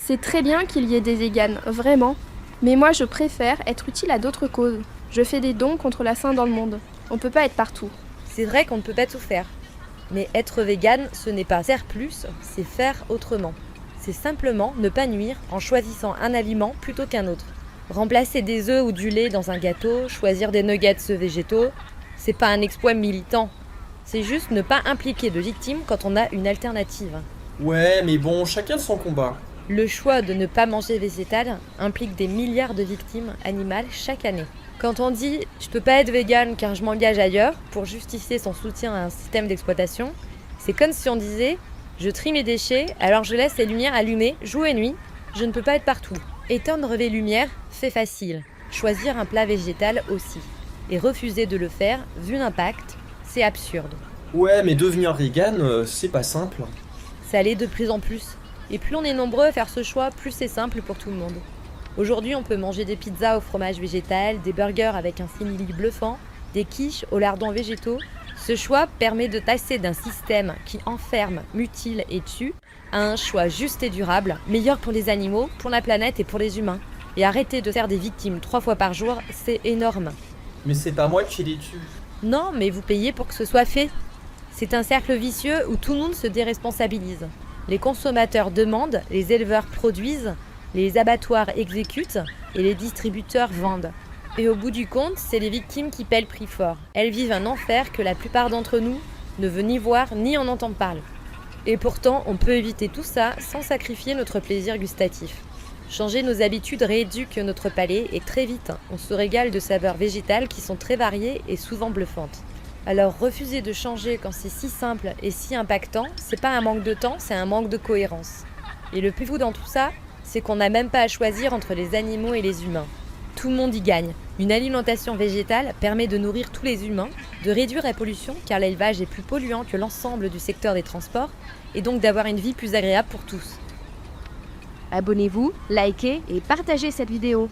C'est très bien qu'il y ait des véganes, vraiment. Mais moi, je préfère être utile à d'autres causes. Je fais des dons contre la faim dans le monde. On peut pas être partout. C'est vrai qu'on ne peut pas tout faire. Mais être végane, ce n'est pas faire plus, c'est faire autrement. C'est simplement ne pas nuire en choisissant un aliment plutôt qu'un autre. Remplacer des œufs ou du lait dans un gâteau, choisir des nuggets végétaux, c'est pas un exploit militant. C'est juste ne pas impliquer de victimes quand on a une alternative. Ouais, mais bon, chacun son combat. Le choix de ne pas manger végétal implique des milliards de victimes animales chaque année. Quand on dit « je peux pas être végane car je m'engage ailleurs » pour justifier son soutien à un système d'exploitation, c'est comme si on disait « je trie mes déchets, alors je laisse les lumières allumées jour et nuit, je ne peux pas être partout ». Éteindre les lumières, c'est facile. Choisir un plat végétal aussi. Et refuser de le faire, vu l'impact, c'est absurde. Ouais, mais devenir vegan, c'est pas simple. Ça l'est de plus en plus. Et plus on est nombreux à faire ce choix, plus c'est simple pour tout le monde. Aujourd'hui, on peut manger des pizzas au fromage végétal, des burgers avec un simili bluffant, des quiches aux lardons végétaux. Ce choix permet de passer d'un système qui enferme, mutile et tue à un choix juste et durable, meilleur pour les animaux, pour la planète et pour les humains. Et arrêter de faire des victimes 3 fois par jour, c'est énorme. Mais c'est pas moi qui les tue. Non, mais vous payez pour que ce soit fait. C'est un cercle vicieux où tout le monde se déresponsabilise. Les consommateurs demandent, les éleveurs produisent, les abattoirs exécutent et les distributeurs vendent. Et au bout du compte, c'est les victimes qui paient le prix fort. Elles vivent un enfer que la plupart d'entre nous ne veut ni voir ni en entendre parler. Et pourtant, on peut éviter tout ça sans sacrifier notre plaisir gustatif. Changer nos habitudes rééduque notre palais et très vite, on se régale de saveurs végétales qui sont très variées et souvent bluffantes. Alors refuser de changer quand c'est si simple et si impactant, c'est pas un manque de temps, c'est un manque de cohérence. Et le plus fou dans tout ça, c'est qu'on n'a même pas à choisir entre les animaux et les humains. Tout le monde y gagne. Une alimentation végétale permet de nourrir tous les humains, de réduire la pollution car l'élevage est plus polluant que l'ensemble du secteur des transports et donc d'avoir une vie plus agréable pour tous. Abonnez-vous, likez et partagez cette vidéo.